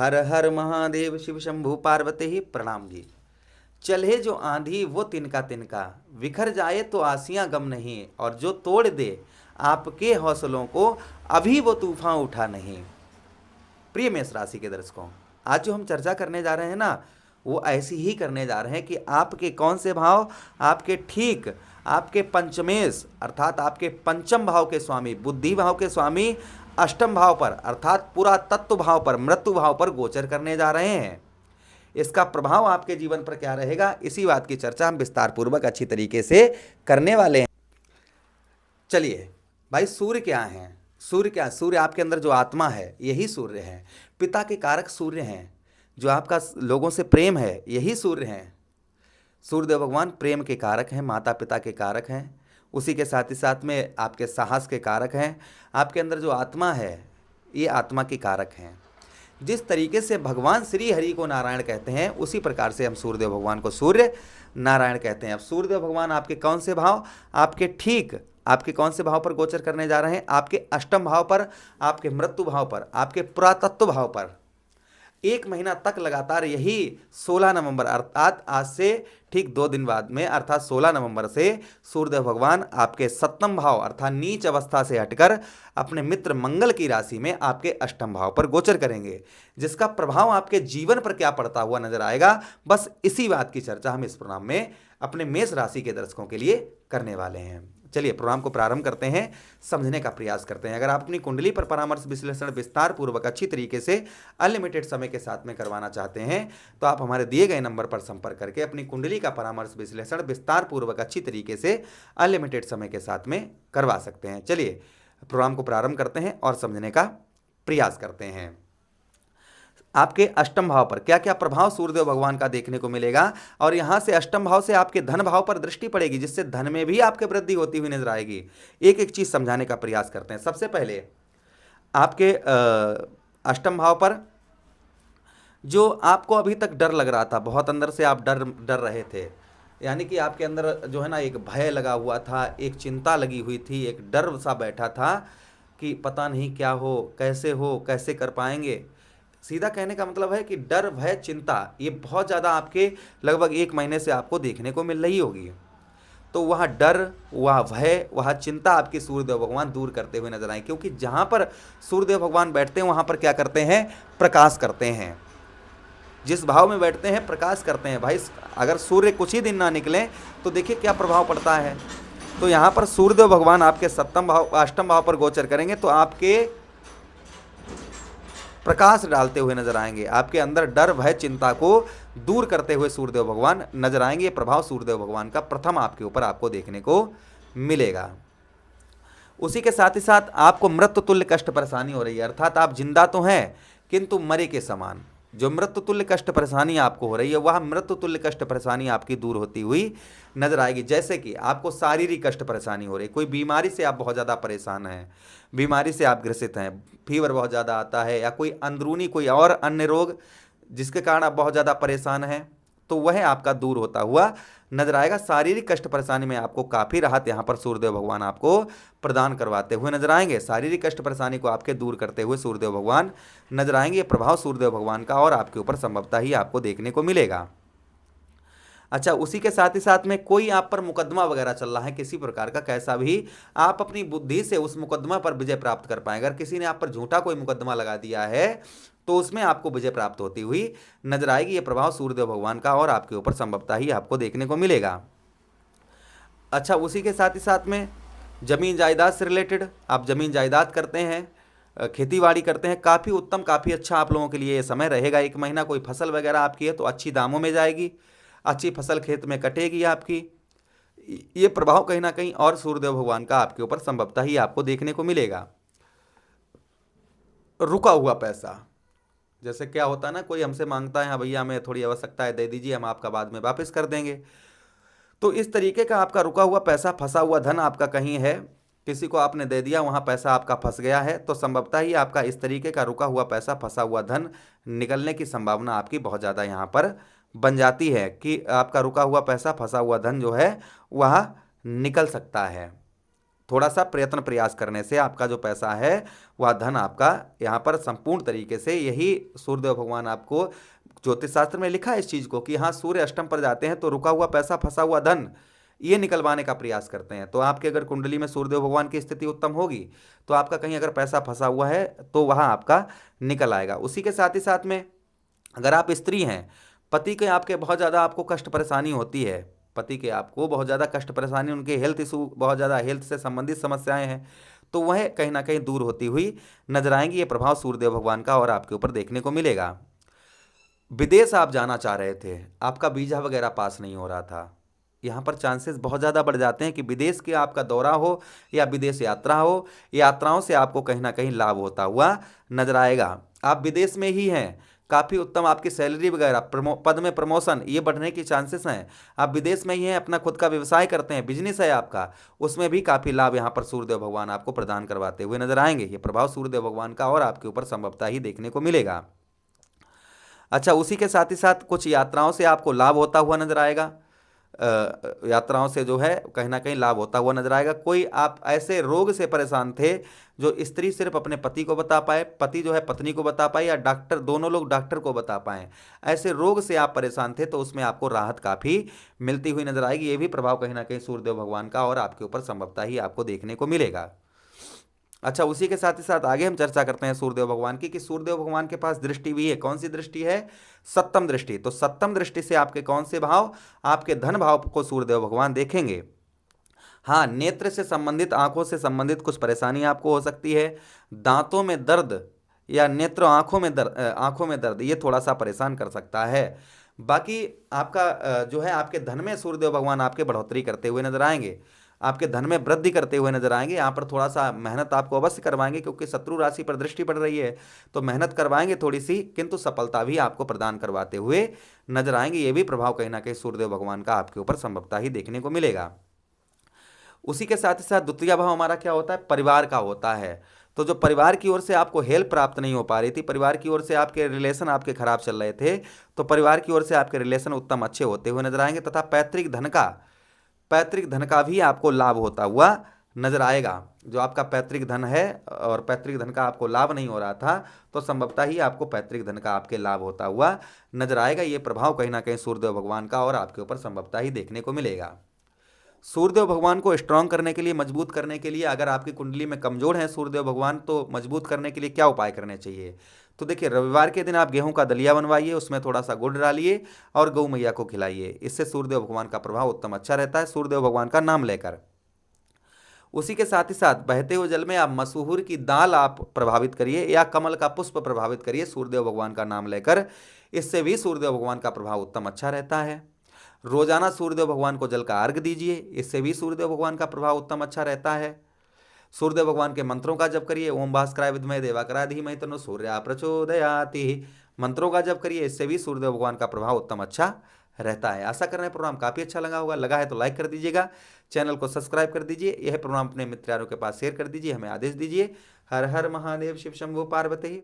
हर हर महादेव शिव शंभु पार्वती ही प्रणाम जी। चले जो आंधी वो तिनका तिनका, बिखर जाए तो आसियां गम नहीं, और जो तोड़ दे आपके हौसलों को अभी वो तूफान उठा नहीं। प्रिय मेष राशि के दर्शकों, आज जो हम चर्चा करने जा रहे हैं ना, वो ऐसी ही करने जा रहे हैं कि आपके कौन से भाव आपके ठीक आपके पंचमेश अर्थात आपके पंचम भाव के स्वामी, बुद्धि भाव के स्वामी अष्टम भाव पर अर्थात पूरा तत्व भाव पर, मृत्यु भाव पर गोचर करने जा रहे हैं। इसका प्रभाव आपके जीवन पर क्या रहेगा, इसी बात की चर्चा हम विस्तार पूर्वक अच्छी तरीके से करने वाले हैं। चलिए भाई, सूर्य क्या है? सूर्य आपके अंदर जो आत्मा है यही सूर्य है। पिता के कारक सूर्य हैं। जो आपका लोगों से प्रेम है यही सूर्य हैं। सूर्यदेव भगवान प्रेम के कारक हैं, माता पिता के कारक हैं, उसी के साथ ही साथ में आपके साहस के कारक हैं। आपके अंदर जो आत्मा है ये आत्मा के कारक हैं। जिस तरीके से भगवान श्री हरि को नारायण कहते हैं, उसी प्रकार से हम सूर्यदेव भगवान को सूर्य नारायण कहते हैं। अब सूर्यदेव भगवान आपके कौन से भाव, आपके कौन से भाव पर गोचर करने जा रहे हैं? आपके अष्टम भाव पर, आपके मृत्यु भाव पर, आपके पुरातत्व भाव पर। एक महीना तक लगातार यही 16 नवंबर अर्थात आज से ठीक 2 दिन बाद में अर्थात 16 नवंबर से सूर्यदेव भगवान आपके सप्तम भाव अर्थात नीच अवस्था से हटकर अपने मित्र मंगल की राशि में आपके अष्टम भाव पर गोचर करेंगे, जिसका प्रभाव आपके जीवन पर क्या पड़ता हुआ नजर आएगा। बस इसी बात की चर्चा हम इस प्रोग्राम में अपने मेष राशि के दर्शकों के लिए करने वाले हैं। चलिए प्रोग्राम को प्रारंभ करते हैं, समझने का प्रयास करते हैं। अगर आप अपनी कुंडली पर परामर्श विश्लेषण विस्तार पूर्वक अच्छी तरीके से अनलिमिटेड समय के साथ में करवाना चाहते हैं तो आप हमारे दिए गए नंबर पर संपर्क करके अपनी कुंडली का परामर्श विश्लेषण विस्तार पूर्वक अच्छी तरीके से अनलिमिटेड समय के साथ में करवा सकते हैं। चलिए प्रोग्राम को प्रारंभ करते हैं और समझने का प्रयास करते हैं। आपके अष्टम भाव पर क्या क्या प्रभाव सूर्यदेव भगवान का देखने को मिलेगा, और यहां से अष्टम भाव से आपके धन भाव पर दृष्टि पड़ेगी, जिससे धन में भी आपके वृद्धि होती हुई नजर आएगी। एक एक चीज समझाने का प्रयास करते हैं। सबसे पहले आपके अष्टम भाव पर जो आपको अभी तक डर लग रहा था, बहुत अंदर से आप डर रहे थे, यानी कि आपके अंदर जो है ना एक भय लगा हुआ था, एक चिंता लगी हुई थी, एक डर सा बैठा था कि पता नहीं क्या हो, कैसे कर पाएंगे। सीधा कहने का मतलब है कि डर, भय, चिंता ये बहुत ज़्यादा आपके लगभग 1 महीने से आपको देखने को मिल रही होगी। तो वह डर, वह भय, वह चिंता आपके सूर्यदेव भगवान दूर करते हुए नजर आए, क्योंकि जहाँ पर सूर्यदेव भगवान बैठते हैं वहाँ पर क्या करते हैं? प्रकाश करते हैं। जिस भाव में बैठते हैं प्रकाश करते हैं। भाई अगर सूर्य कुछ ही दिन ना निकले तो देखिए क्या प्रभाव पड़ता है। तो यहाँ पर सूर्यदेव भगवान आपके अष्टम भाव पर गोचर करेंगे तो आपके प्रकाश डालते हुए नजर आएंगे। आपके अंदर डर, भय, चिंता को दूर करते हुए सूर्यदेव भगवान नजर आएंगे। ये प्रभाव सूर्यदेव भगवान का प्रथम आपके ऊपर आपको देखने को मिलेगा। उसी के साथ ही साथ आपको मृत्यु तुल्य कष्ट परेशानी हो रही है, अर्थात आप जिंदा तो हैं किंतु मरे के समान। जो मृत्यु तुल्य कष्ट परेशानी आपको हो रही है वह मृत्यु तुल्य कष्ट परेशानी आपकी दूर होती हुई नजर आएगी। जैसे कि आपको शारीरिक कष्ट परेशानी हो रही है, कोई बीमारी से आप बहुत ज़्यादा परेशान हैं, बीमारी से आप ग्रसित हैं, फीवर बहुत ज़्यादा आता है, या कोई अंदरूनी कोई और अन्य रोग जिसके कारण आप बहुत ज़्यादा परेशान हैं, तो वह आपका दूर होता हुआ नजर आएगा। शारीरिक कष्ट परेशानी में आपको काफ़ी राहत यहाँ पर सूर्यदेव भगवान आपको प्रदान करवाते हुए नजर आएंगे। शारीरिक कष्ट परेशानी को आपके दूर करते हुए सूर्यदेव भगवान नजर आएंगे। ये प्रभाव सूर्यदेव भगवान का और आपके ऊपर संभवतः ही आपको देखने को मिलेगा। अच्छा, उसी के साथ ही साथ में कोई आप पर मुकदमा वगैरह चल रहा है किसी प्रकार का, कैसा भी, आप अपनी बुद्धि से उस मुकदमा पर विजय प्राप्त कर पाएंगे। अगर किसी ने आप पर झूठा कोई मुकदमा लगा दिया है तो उसमें आपको विजय प्राप्त होती हुई नजर आएगी। ये प्रभाव सूर्यदेव भगवान का और आपके ऊपर संभवतः ही आपको देखने को मिलेगा। अच्छा, उसी के साथ ही साथ में जमीन जायदाद से रिलेटेड, आप जमीन जायदाद करते हैं, खेतीबाड़ी करते हैं, काफ़ी उत्तम, काफ़ी अच्छा आप लोगों के लिए ये समय रहेगा। 1 महीना कोई फसल वगैरह आपकी है तो अच्छी दामों में जाएगी, अच्छी फसल खेत में कटेगी आपकी। ये प्रभाव कहीं ना कहीं और सूर्यदेव भगवान का आपके ऊपर संभवतः ही आपको देखने को मिलेगा। रुका हुआ पैसा, जैसे क्या होता है ना, कोई हमसे मांगता है, हाँ भैया हमें थोड़ी आवश्यकता है, दे दीजिए, हम आपका बाद में वापस कर देंगे। तो इस तरीके का आपका रुका हुआ पैसा, फंसा हुआ धन आपका कहीं है, किसी को आपने दे दिया, वहाँ पैसा आपका फंस गया है, तो संभवतः ही आपका इस तरीके का रुका हुआ पैसा, फंसा हुआ धन निकलने की संभावना आपकी बहुत ज़्यादा यहाँ पर बन जाती है कि आपका रुका हुआ पैसा, फंसा हुआ धन जो है वह निकल सकता है। थोड़ा सा प्रयत्न प्रयास करने से आपका जो पैसा है वह धन आपका यहाँ पर संपूर्ण तरीके से, यही सूर्यदेव भगवान आपको ज्योतिष शास्त्र में लिखा है इस चीज को कि हाँ सूर्य अष्टम पर जाते हैं तो रुका हुआ पैसा, फंसा हुआ धन ये निकलवाने का प्रयास करते हैं। तो आपके अगर कुंडली में सूर्यदेव भगवान की स्थिति उत्तम होगी तो आपका कहीं अगर पैसा फंसा हुआ है तो वहां आपका निकल आएगा। उसी के साथ ही साथ में अगर आप स्त्री हैं, पति के आपके बहुत ज़्यादा आपको कष्ट परेशानी होती है, पति के आपको बहुत ज़्यादा कष्ट परेशानी, उनके हेल्थ इशू, बहुत ज़्यादा हेल्थ से संबंधित समस्याएं हैं, तो वह कहीं ना कहीं दूर होती हुई नजर आएंगी। ये प्रभाव सूर्यदेव भगवान का और आपके ऊपर देखने को मिलेगा। विदेश आप जाना चाह रहे थे, आपका वीजा वगैरह पास नहीं हो रहा था, यहाँ पर चांसेस बहुत ज़्यादा बढ़ जाते हैं कि विदेश के आपका दौरा हो या विदेश यात्रा हो, यात्राओं से आपको कहीं ना कहीं लाभ होता हुआ नजर आएगा। आप विदेश में ही हैं, काफ़ी उत्तम आपकी सैलरी वगैरह, पद में प्रमोशन ये बढ़ने की चांसेस हैं। आप विदेश में ही हैं, अपना खुद का व्यवसाय करते हैं, बिजनेस है आपका, उसमें भी काफ़ी लाभ यहाँ पर सूर्यदेव भगवान आपको प्रदान करवाते हुए नजर आएंगे। ये प्रभाव सूर्यदेव भगवान का और आपके ऊपर संभवतः ही देखने को मिलेगा। अच्छा, उसी के साथ ही साथ कुछ यात्राओं से आपको लाभ होता हुआ नजर आएगा। यात्राओं से जो है कहीं ना कहीं लाभ होता हुआ नजर आएगा। कोई आप ऐसे रोग से परेशान थे जो स्त्री सिर्फ अपने पति को बता पाए, पति जो है पत्नी को बता पाए, या डॉक्टर, दोनों लोग डॉक्टर को बता पाए, ऐसे रोग से आप परेशान थे तो उसमें आपको राहत काफ़ी मिलती हुई नजर आएगी। ये भी प्रभाव कहीं ना कहीं सूर्यदेव भगवान का और आपके ऊपर संभवतः ही आपको देखने को मिलेगा। अच्छा, उसी के साथ ही साथ आगे हम चर्चा करते हैं सूर्यदेव भगवान की कि सूर्यदेव भगवान के पास दृष्टि भी है। कौन सी दृष्टि है? सप्तम दृष्टि। तो सप्तम दृष्टि से आपके कौन से भाव? आपके धन भाव को सूर्यदेव भगवान देखेंगे। हाँ, नेत्र से संबंधित, आंखों से संबंधित कुछ परेशानी आपको हो सकती है, दांतों में दर्द या नेत्र आंखों में दर्द ये थोड़ा सा परेशान कर सकता है। बाकी आपका जो है आपके धन में सूर्यदेव भगवान आपके बढ़ोतरी करते हुए नजर आएंगे, आपके धन में वृद्धि करते हुए नजर आएंगे। यहाँ पर थोड़ा सा मेहनत आपको अवश्य करवाएंगे क्योंकि शत्रु राशि पर दृष्टि पड़ रही है, तो मेहनत करवाएंगे थोड़ी सी, किंतु सफलता भी आपको प्रदान करवाते हुए नजर आएंगे। ये भी प्रभाव कहीं ना कहीं सूर्यदेव भगवान का आपके ऊपर संभवतः ही देखने को मिलेगा। उसी के साथ ही साथ द्वितीय भाव हमारा क्या होता है? परिवार का होता है। तो जो परिवार की ओर से आपको हेल्प प्राप्त नहीं हो पा रही थी, परिवार की ओर से आपके रिलेशन आपके खराब चल रहे थे, तो परिवार की ओर से आपके रिलेशन उत्तम अच्छे होते हुए नजर आएंगे तथा पैतृक धन का भी आपको लाभ होता हुआ नजर आएगा। जो आपका पैतृक धन है और पैतृक धन का आपको लाभ नहीं हो रहा था, तो संभवतः ही आपको पैतृक धन का आपके लाभ होता हुआ नजर आएगा। ये प्रभाव कहीं ना कहीं सूर्यदेव भगवान का और आपके ऊपर संभवतः ही देखने को मिलेगा। सूर्यदेव भगवान को स्ट्रांग करने के लिए, मजबूत करने के लिए, अगर आपकी कुंडली में कमजोर है सूर्यदेव भगवान, तो मजबूत करने के लिए क्या उपाय करने चाहिए? तो देखिए, रविवार के दिन आप गेहूं का दलिया बनवाइए, उसमें थोड़ा सा गुड़ डालिए और गौ मैया को खिलाइए। इससे सूर्यदेव भगवान का प्रभाव उत्तम अच्छा रहता है, सूर्यदेव भगवान का नाम लेकर। उसी के साथ ही साथ बहते हुए जल में आप मसूर की दाल आप प्रभावित करिए या कमल का पुष्प प्रभावित करिए सूर्यदेव भगवान का नाम लेकर। इससे भी सूर्यदेव भगवान का प्रभाव उत्तम अच्छा रहता है। रोजाना सूर्यदेव भगवान को जल का अर्घ दीजिए, इससे भी सूर्यदेव भगवान का प्रभाव उत्तम अच्छा रहता है। सूर्यदेव भगवान के मंत्रों का जप करिए, ओम भास्कराय विद्महे देवाकराय धीमहि तन्नो सूर्यः प्रचोदयाति, मंत्रों का जप करिए, इससे भी सूर्यदेव भगवान का प्रभाव उत्तम अच्छा रहता है। आशा कर रहे हैं प्रोग्राम काफ़ी अच्छा लगा है तो लाइक कर दीजिएगा, चैनल को सब्सक्राइब कर दीजिए, यह प्रोग्राम अपने मित्रों के पास शेयर कर दीजिए, हमें आदेश दीजिए। हर हर महादेव, शिव शंभु पार्वती।